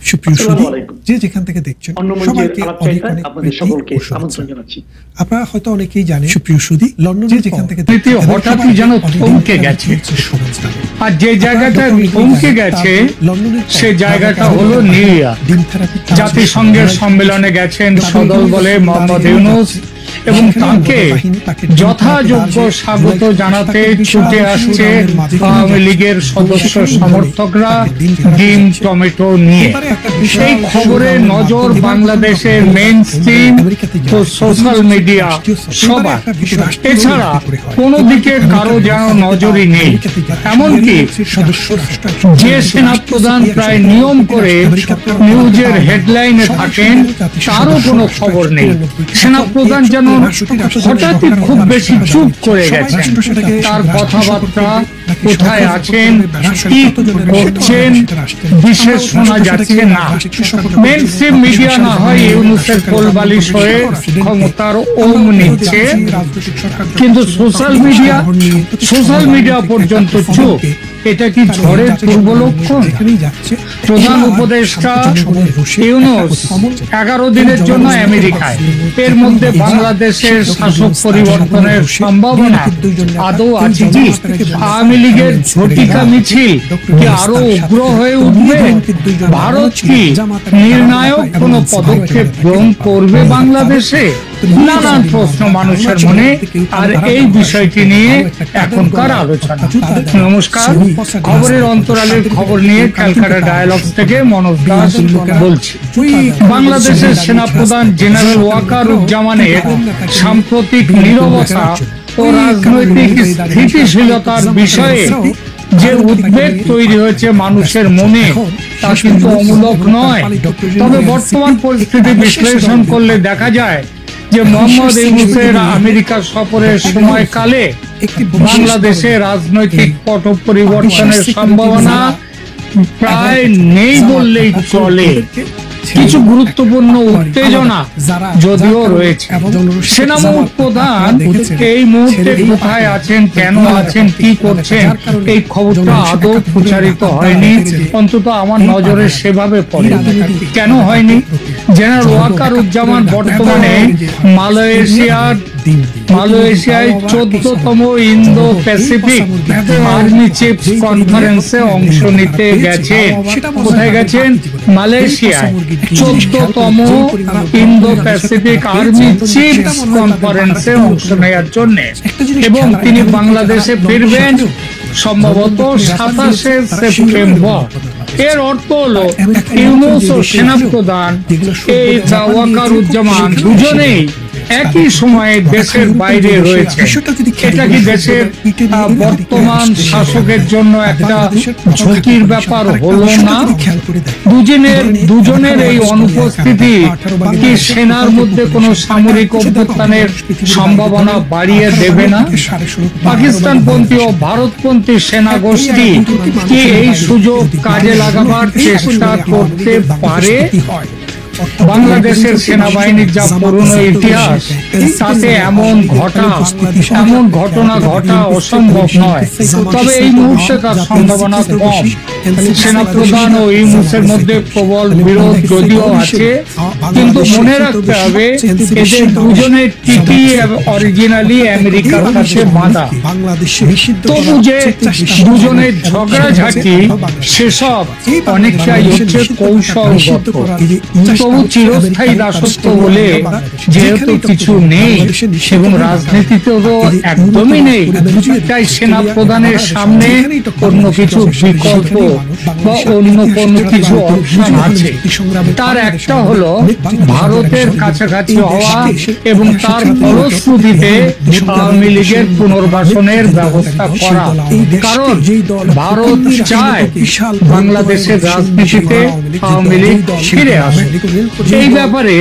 সুপ্রিয় সুধী, যে যেখান থেকে দেখছেন সবাইকে অনেক অনেক আমন্ত্রণ জানাচ্ছি। আপনারা হয়তো অনেকেই জানেন সুপ্রিয় সুধী, লন্ডন যে যেখান থেকে হঠাৎই যেন থমকে গেছে, আর যে জায়গাটা থমকে গেছে সে জায়গাটা হলো নিউ ইয়র্ক। জাতিসংঘের সম্মেলনে গেছেন সদল বলে মোহাম্মদ ইউনূস এবং তাকে যথাযোগ্য স্বাগত জানাতে ছুটে আসছে আওয়ামী লীগের সদস্য সমর্থকরা ডিম টমেটো নিয়ে। সেই খবরে নজর বাংলাদেশের মেইন স্ট্রিম ও সোশ্যাল মিডিয়া সবার। এছাড়া কোনো দিকে কারো যেন নজরই নেই। এমনকি যে সেনাপ্রধান প্রায় নিয়ম করে নিউজের হেডলাইনে থাকেন তারও কোনো খবর নেই। সেনাপ্রধান যেন হঠাৎই খুব বেশি চুপ করে গেছেন। তার কথাবার্তা, কোথায় আছেন, কি করছেন বিশেষ শোনা যাচ্ছে না। মেইনস্ট্রিম মিডিয়া না হয় ইউনূসের কোলবালিশ হয়ে ক্ষমতার ওম নিচ্ছে, কিন্তু সোশ্যাল মিডিয়া পর্যন্ত চুপ। এটা কি ঝড়ের পূর্ব লক্ষণ? প্রধান উপদেষ্টা ইউনূস 11 দিনের জন্য আমেরিকায়। এর মধ্যে বাংলাদেশের শাসক পরিবর্তনের সম্ভাবনা আদৌ আছে কি? আওয়ামী লীগের ঝটিকা মিছিল কি আরো উগ্র হয়ে উঠবে? ভারত কি নির্ণায়ক কোনো পদক্ষেপ গ্রহণ করবে বাংলাদেশে? নানান প্রশ্ন মানুষের মনে, আর এই বিষয়টি নিয়ে এখনকার আলোচনা। নমস্কার, খবরের অন্তরালের খবর নিয়ে ক্যালকাটা ডায়ালগস থেকে মনোজ দাস বলছি। বাংলাদেশের সেনাপ্রধান জেনারেল ওয়াকারুজ্জামানের সাম্প্রতিক নীরবতা ও রাজনৈতিক স্থিতিশীলতার বিষয়ে যে উদ্বেগ তৈরি হয়েছে মানুষের মনে, তা কিন্তু অমূলক নয়। তবে বর্তমান পরিস্থিতি বিশ্লেষণ করলে দেখা যায় যে মোহাম্মদ ইউনূসের আমেরিকা সফরের সময়কালে বাংলাদেশে রাজনৈতিক পট পরিবর্তনের সম্ভাবনা প্রায় নেই বললেই চলে। কিছু গুরুত্বপূর্ণ উত্তেজনা যদিও রয়েছে। সেনাপ্রধান এই মুহূর্তে কোথায় আছেন, কেন আছেন, কি করছেন, এই খবরটা আদৌ প্রচারিত হয়নি, অন্তত আমার নজরে সেভাবে পড়ে। কেন হয়নি? জেনারেল ওয়াকারুজ্জামান বর্তমানে মালয়েশিয়ায় 14তম ইন্দো প্যাসিফিক আর্মি চিফস কনফারেন্সে অংশ নিতে গেছেন। কোথায় গেছেন? মালয়েশিয়ায় 14তম ইন্দো প্যাসিফিক আর্মি চিফস কনফারেন্সে অংশ নেওয়ার জন্য, এবং তিনি বাংলাদেশে ফিরবেন সম্ভবত 27শে সেপ্টেম্বর। এর অর্থ হলো ইউনূস ও সেনাপ্রধান এই ওয়াকারুজ্জামান দুজনেই একই সময়ে দেশের বাইরে রয়েছে। এটা কি দেশের বর্তমান শাসকের জন্য একটা ঝুঁকির ব্যাপার হলো না? দুজনের এই অনুপস্থিতি কি সেনার মধ্যে কোনো সামরিক অভ্যুত্থানের সম্ভাবনা বাড়িয়ে দেবে না? পাকিস্তানপন্থী ও ভারতপন্থী সেনা গোষ্ঠী কি এই সুযোগ কাজে লাগাবার চেষ্টা করতে পারে? বাংলাদেশের সেনাবাহিনীর যা পুরনো ইতিহাস, তাতে এমন ঘটনা ঘটা অসম্ভব নয়। তবে এই মুহূর্তে তার সম্ভাবনা কম। সেনাপ্রধান ও ইউনূসের মধ্যে প্রবল বিরোধ যদিও আছে, কিন্তু মনে রাখতে হবে এদের দুজনের টিকি অরিজিনালি আমেরিকার কাছে বাঁধা। তবু যে দুজনের ঝগড়াঝাঁটি সেসব অনেকটাই হচ্ছে কৌশলগত। তবু চিরস্থায়ী দাসত্ব বলে যেহেতু কিছু নেই এবং রাজনীতিতেও একদমই নেই, তাই সেনা প্রধানের সামনে অন্য কিছু বিকল্প বা অন্য কোনো কিছু অপশন আছে। তার একটা হলো ভারতের কাছাকাছি হওয়া এবং তার ফলশ্রুতিতে আওয়ামী লীগের পুনর্বাসনের ব্যবস্থা করা। কারণ ভারত চায় বাংলাদেশের রাজনীতিতে আওয়ামী লীগ ফিরে আসে। এই ব্যাপারে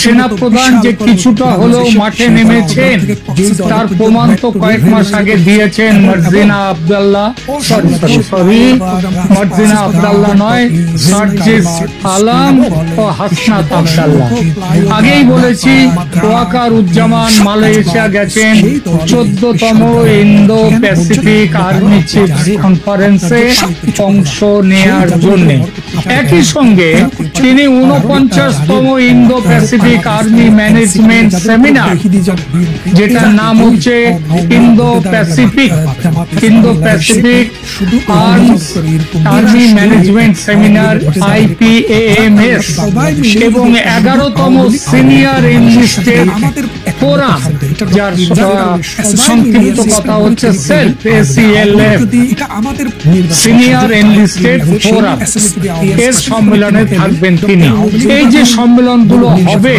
সেনাপ্রধান যে কিছুটা হলেও মাঠে নেমেছেন তার প্রমাণ তো কয়েক মাস আগে দিয়েছেন মার্জিনা আব্দুল্লাহ, মার্জিনা আব্দুল্লাহ নয়, সার্জিস আলম ও হাসনাত আব্দুল্লাহ। আগেই বলেছি ওয়াকার উজ্জামান মালয়েশিয়া গেছেন 14তম ইন্দো প্যাসিফিক আর্মি চিফস কনফারেন্সে অংশ নেয়ার জন্য। একই সঙ্গে তিনি 49তম Indo Pacific army management seminar, যেটার নাম হচ্ছে Indo Pacific army management seminar IPAMS এবং 11তম সিনিয়র এনলিস্টেড ফোরাম, যার সংক্ষিপ্ত কথা হচ্ছে SELF সিনিয়র এনলিস্টেড ফোরাম, এর সম্মেলনে থাকবেন তিনি। এই যে সম্মেলনগুলো হবে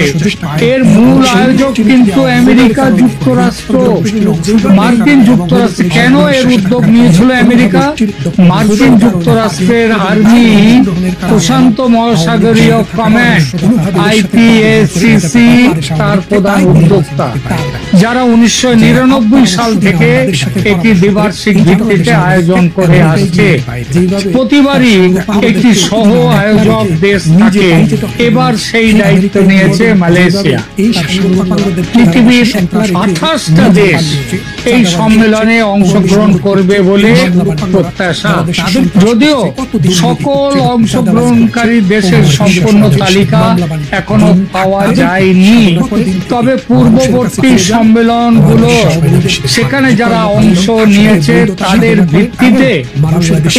এর মূল আয়োজক কিন্তু আমেরিকা যুক্তরাষ্ট্র, মার্কিন যুক্তরাষ্ট্র। কেন এর উদ্যোগ নিয়েছিল আমেরিকা? মার্কিন যুক্তরাষ্ট্রের আর্মি প্রশান্ত মহাসাগরীয় কমান্ড IPACC তার প্রধান উদ্যোক্তা, যারা 1999 সাল থেকে একটি দ্বিবার্ষিক ভিত্তিতে আয়োজন করে আসছে। প্রতিবারই একটি সহ আয়োজক দেশ থাকে, এবার সেই দায়িত্ব নিয়েছে মালয়েশিয়া। পৃথিবীর 28টা দেশ এই সম্মেলনে অংশগ্রহণ করবে বলে প্রত্যাশা। যদিও সকল অংশগ্রহণকারী দেশের সম্পূর্ণ তালিকা এখনো পাওয়া যায়নি, তবে পূর্ববর্তী সম্মেলনগুলো সেখানে যারা অংশ নিয়েছে তাদের ভিত্তিতে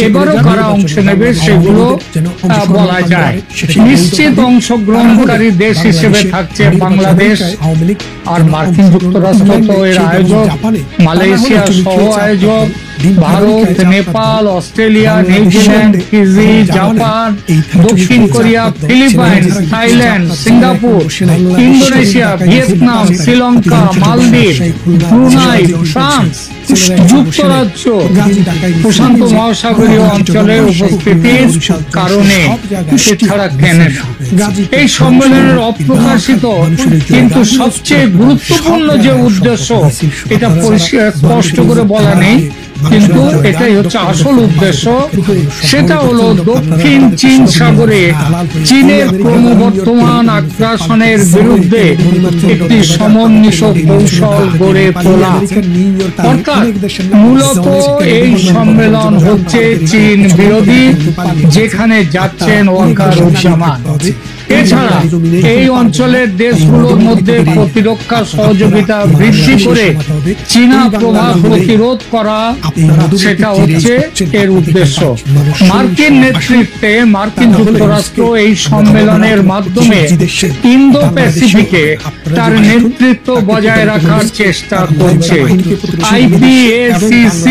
এবারও কারা অংশ নেবে সেগুলো বলা যায়। নিশ্চিত অংশগ্রহণকারী দেশ হিসেবে থাকছে বাংলাদেশ আর মার্কিন যুক্তরাষ্ট্র তো এর আয়োজক, মালয়েশিয়া সহ আয়োজক, Bharat, Nepal, Australia, New Zealand, Fiji, Japan, দক্ষিণ Korea, Philippines, Thailand, Singapore, Indonesia, Vietnam, Sri Lanka, Maldives, Brunei, France, যুক্তরাজ্য প্রশান্ত মহাসাগরীয় অঞ্চলের উপস্থিতির কারণে, এছাড়া কানাডা। এই সম্মেলনের অপ্রকাশিত কিন্তু সবচেয়ে গুরুত্বপূর্ণ যে উদ্দেশ্য, এটা স্পষ্ট করে বলা নেই, কিন্তু এটাই হচ্ছে আসল উদ্দেশ্য। সেটা হলো দক্ষিণ চীন সাগরে চীনের ক্রমবর্ধমান আগ্রাসনের বিরুদ্ধে একটি সমন্বিত কৌশল গড়ে তোলা। অর্থাৎ মূলত এই সম্মেলন হচ্ছে চীন বিরোধী, যেখানে যাচ্ছেন ওয়াকারুজ্জামান। এছাড়া এই অঞ্চলের দেশগুলোর মধ্যে প্রতিরক্ষা সহযোগিতা বৃদ্ধি করে চীনা প্রভাব প্রতিরোধ করা, সেটা হচ্ছে এর উদ্দেশ্য। মার্কিন নেতৃত্বে মার্কিন যুক্তরাষ্ট্র এই সম্মেলনের মাধ্যমে ইন্দো প্যাসিফিকে তার নেতৃত্ব বজায় রাখার চেষ্টা করছে। IPACC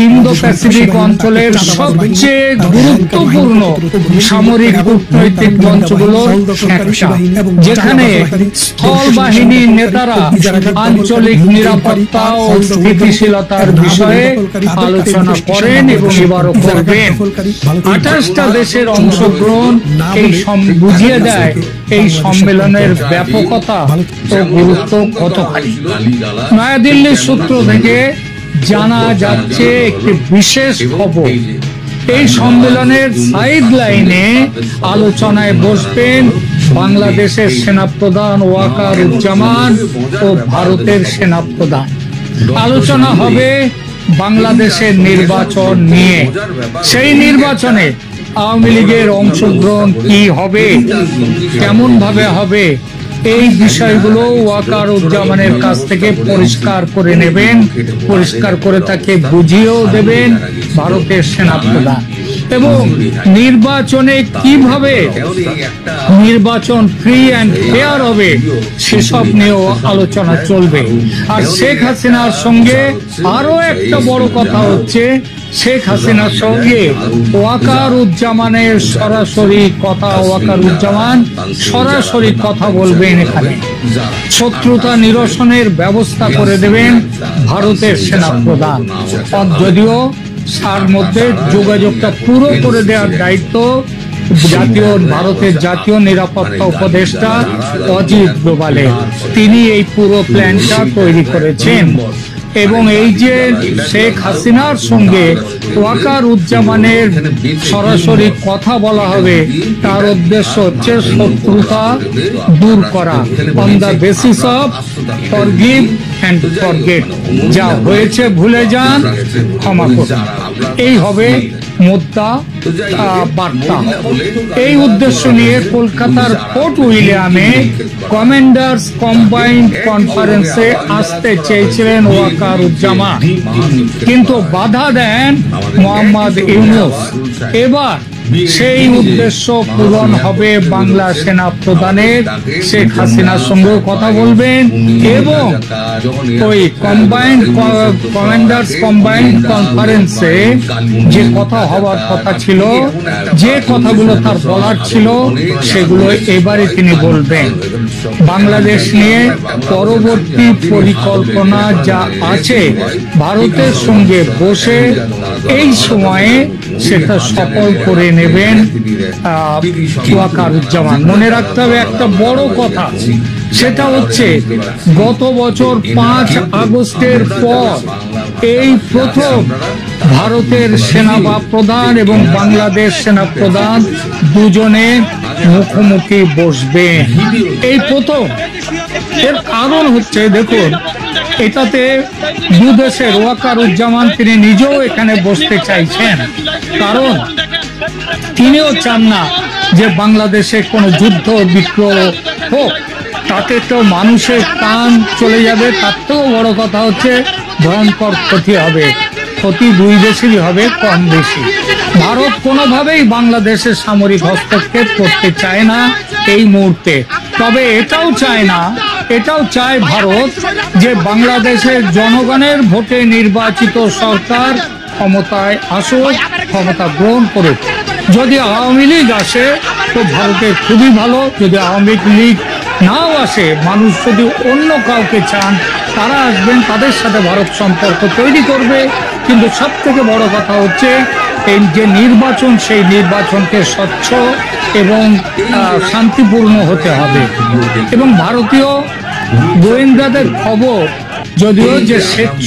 ইন্দো প্যাসিফিক অঞ্চলের সবচেয়ে গুরুত্বপূর্ণ সামরিক কূটনৈতিক মঞ্চগুলোর একটা, যেখানে স্থল বাহিনীর নেতারা আঞ্চলিক নিরাপত্তা ও স্থিতিশীলতার বিষয়ে আলোচনা করেন এবং এবারও করবেন। 28টা দেশের অংশগ্রহণ এই বুঝিয়ে দেয় এই সম্মেলনের ব্যাপকতা ও গুরুত্ব কতখানি। নয়াদিল্লির সূত্র থেকে জানা যাচ্ছে একটি বিশেষ খবর, এই সম্মেলনের সাইড লাইনে আলোচনায় বসবেন বাংলাদেশের সেনাপ্রধান ওয়াকারুজ্জামান ও ভারতের সেনাপ্রধান। আলোচনা হবে বাংলাদেশের নির্বাচন নিয়ে। সেই নির্বাচনে আওয়ামী লীগের অংশগ্রহণ কি হবে, কেমন ভাবে হবে, এই বিষয়গুলো ওয়াকারুজ্জামানের কাছ থেকে পরিষ্কার করে নেবেন, পরিষ্কার করে তাকে বুঝিয়েও দেবেন ভারতের সেনাপ্রধান। এবং নির্বাচনে কিভাবে নির্বাচন ফ্রি অ্যান্ড ফেয়ার হবে সেসব নিয়েও আলোচনা চলবে। আর শেখ হাসিনার সঙ্গে আরো একটা বড় কথা হচ্ছে, শেখ হাসিনার সঙ্গে ওয়াকারুজ্জামানের সরাসরি কথা, ওয়াকারুজ্জামান সরাসরি কথা বলবেন এখানে। শত্রুতা নিরসনের ব্যবস্থা করে দেবেন ভারতের সেনাপ্রধান। যদিও তার মধ্যে যোগাযোগটা পুরো করে দেওয়ার দায়িত্ব ভারতের জাতীয় নিরাপত্তা উপদেষ্টা অজিত ডোভালের। তিনি এই পুরো প্ল্যানটা তৈরি করেছেন এবং এই যে শেখ হাসিনার সঙ্গে ওয়াকারুজ্জামানের সরাসরি কথা বলা হবে, তার উদ্দেশ্য হচ্ছে শত্রুতা দূর করা, on the basis of forgive and forget. যা হয়েছে ভুলে যান, ক্ষমা করুন, এই হবে মুদ্রা বার্তা। এই উদ্দেশ্য নিয়ে কলকাতার ফোর্ট উইলিয়ামে কমান্ডার্স কম্বাইন্ড কনফারেন্সে আসতে চেয়েছিলেন ওয়াকারুজ্জামান, কিন্তু বাধা দেন মোহাম্মদ ইউনূস। এবার সেই উদ্দেশ্য পূরণ হবে, বাংলা সেনা প্রধানের শেখ হাসিনার সঙ্গে কথা বলবেন এবং ওই কমান্ডার্স কম্বাইন্ড কনফারেন্সে যে কথা হওয়ার কথা ছিল, যে কথাগুলো তার বলার ছিল, সেগুলো এবারে তিনি বলবেন। বাংলাদেশ নিয়ে পরবর্তী পরিকল্পনা যা আছে ভারতের সঙ্গে বসে এই সময়ে সেটা সফল করে নেবেন ওয়াকারুজ্জামান। মনে রাখতে হবে একটা বড় কথা, সেটা হচ্ছে গত বছর 5 আগস্টের পর এই প্রথম ভারতের সেনা প্রধান এবং বাংলাদেশ সেনা প্রধান দুজনে মুখোমুখি বসবেন, এই প্রথম। এর কারণ হচ্ছে, দেখুন, এটাতে দুদেশের ওয়াকারুজ্জামান তিনি নিজেও এখানে বসতে চাইছেন, কারণ তিনিও চান না যে বাংলাদেশে কোনো যুদ্ধ বিগ্রহ হোক, তাতে তো মানুষের প্রাণ চলে যাবে। তার থেকেও বড় কথা হচ্ছে ভয়ঙ্কর ক্ষতি হবে, ক্ষতি দুই দেশেরই হবে কম বেশি। ভারত কোনোভাবেই বাংলাদেশের সামরিক হস্তক্ষেপ করতে চায় না এই মুহূর্তে। তবে এটাও চায় ভারত যে বাংলাদেশের জনগণের ভোটে নির্বাচিত সরকার ক্ষমতায় আসুক, ক্ষমতা গ্রহণ করুক। যদি আওয়ামী লীগ আসে তো ভারতের খুবই ভালো, যদি আওয়ামী লীগ নাও আসে, মানুষ যদি অন্য কাউকে চান তারা আসবেন, তাদের সাথে ভারত সম্পর্ক তৈরি করবে। কিন্তু সব থেকে বড় কথা হচ্ছে এই যে নির্বাচন, সেই নির্বাচনকে স্বচ্ছ এবং শান্তিপূর্ণ হতে হবে। এবং ভারতীয় গোয়েন্দাদের খবর যদিও যে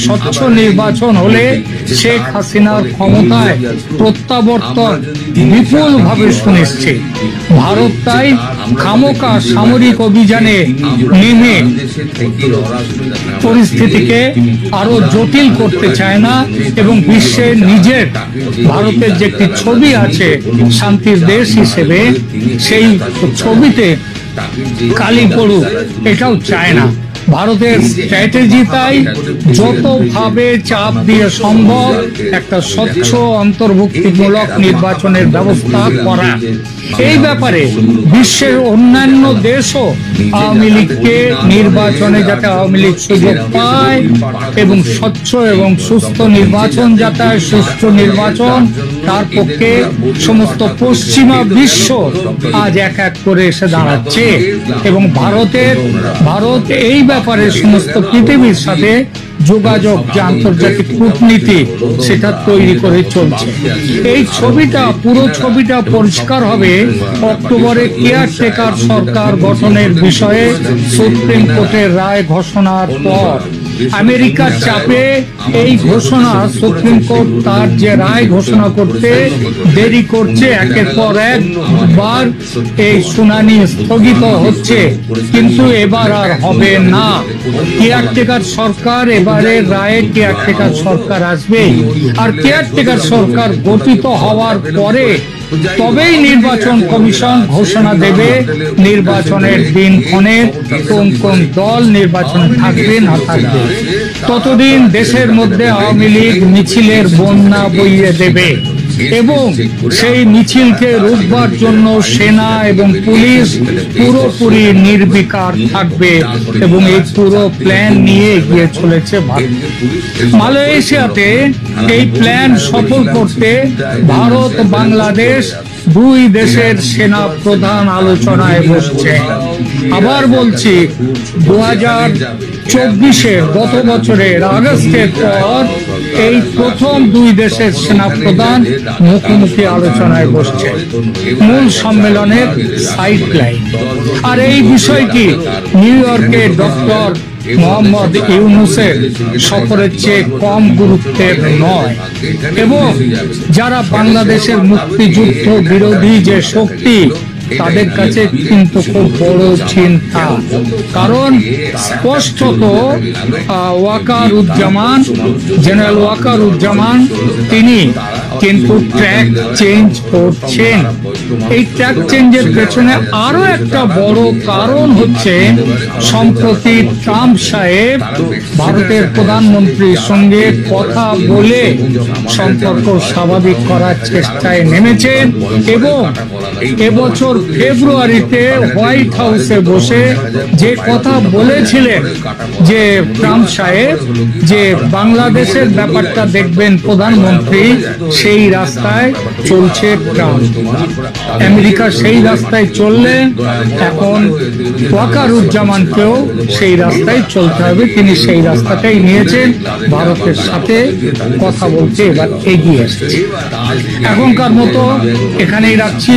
স্বচ্ছ নির্বাচন হলে শেখ হাসিনার ক্ষমতায় প্রত্যাবর্তন বিপুলভাবে সুনিশ্চিত। ভারত তাই খামোকা সামরিক অভিযানে নেমে পরিস্থিতিকে আরো জটিল করতে চায় না এবং বিশ্বের নিজের ভারতের যে একটি ছবি আছে শান্তির দেশ হিসেবে, সেই ছবিতে কালি পড়ুক, এটাও চায় না। ভারতের স্ট্র্যাটেজি তাই যতভাবে চাপ দিয়ে সম্ভব একটা স্বচ্ছ অন্তর্ভুক্তিমূলক নির্বাচনের ব্যবস্থা করা। এই ব্যাপারে বিশ্বের অন্যান্য দেশও আওয়ামী লীগকে নির্বাচনে যাতে আওয়ামী লীগ সুযোগ পায় এবং স্বচ্ছ এবং সুস্থ নির্বাচন যাতে সুষ্ঠু নির্বাচন, তার পক্ষে সমস্ত পশ্চিমা বিশ্ব আজ এক এক করে এসে দাঁড়াচ্ছে এবং ভারত এই ব্যাপারে সমস্ত পৃথিবীর সাথে যোগাযোগ যে আন্তর্জাতিক কূটনীতি সেটা তৈরি করে চলছে। এই ছবিটা, পুরো ছবিটা পরিষ্কার হবে অক্টোবরে কেয়ারটেকার সরকার গঠনের বিষয়ে সুপ্রিম কোর্টের রায় ঘোষণার পর। আমেরিকার চাপে এই ঘোষণা, সুপ্রিম কোর্ট তার যে রায় ঘোষণা করতে দেরি করছে, একের পর একবার এই শুনানি স্থগিত হচ্ছে, কিন্তু এবার আর হবে না। কেয়ারটেকার সরকার, এবারে রায়ে কেয়ারটেকার সরকার আসবে, আর কেয়ারটেকার সরকার গঠিত হওয়ার পরে তবেই নির্বাচন কমিশন ঘোষণা দেবে নির্বাচনের দিনক্ষণের, কোন কোন দল নির্বাচনে থাকবে না থাকবে। ততদিন দেশের মধ্যে আওয়ামী লীগ মিছিলের বন্যা বইয়ে দেবে এবং সেই মিছিলকে রুখবার জন্য সেনা এবং পুলিশ পুরোপুরি নির্বিকার থাকবে এবং এই পুরো প্ল্যান নিয়ে এগিয়ে চলেছে ভারত। মালয়েশিয়াতে এই প্ল্যান সফল করতে ভারত বাংলাদেশ দুই দেশের সেনা প্রধান আলোচনায় বসছে। আবার বলছি, 2024-এর গত বছরের আগস্টের পর এই প্রথম দুই দেশের সেনাপ্রধান মুখোমুখি আলোচনায় বসছে, মূল সম্মেলনের সাইড লাইন। আর এই বিষয়টি নিউ ইয়র্কে ডক্টর মোহাম্মদ ইউনূসের সফরের চেয়ে কম গুরুত্বের নয়। এবং যারা বাংলাদেশের মুক্তিযুদ্ধ বিরোধী যে শক্তি, তাদের কাছে কিন্তু খুব বড় চিন্তা। কারণ স্পষ্টত ওয়াকারুজ্জামান, জেনারেল ওয়াকারুজ্জামান, তিনি কিন্তু ট্র্যাক চেঞ্জ করছেন। এই ট্র্যাক চেঞ্জের পেছনে আরো একটা বড় কারণ হচ্ছে, সম্প্রতি ট্রাম্প সাহেব ভারতের প্রধানমন্ত্রীর সঙ্গে কথা বলে সম্পর্ক স্বাভাবিক করার চেষ্টায় নেমেছেন এবং এবছর ফেব্রুয়ারিতে হোয়াইট হাউসে বসে যে কথা বলেছিলেন যে ট্রাম্প সাহেব, যে বাংলাদেশের ব্যাপারটা দেখবেন প্রধানমন্ত্রী, সেই রাস্তায় চলছে ট্রাম্প। আমেরিকা সেই রাস্তায় চললে এখন ওয়াকারুজ্জামানকেও সেই রাস্তায় চলতে হবে। তিনি সেই রাস্তাটাই নিয়েছেন, ভারতের সাথে কথা বলতে এবার এগিয়ে এসেছে। এখনকার মতো এখানেই রাখছি।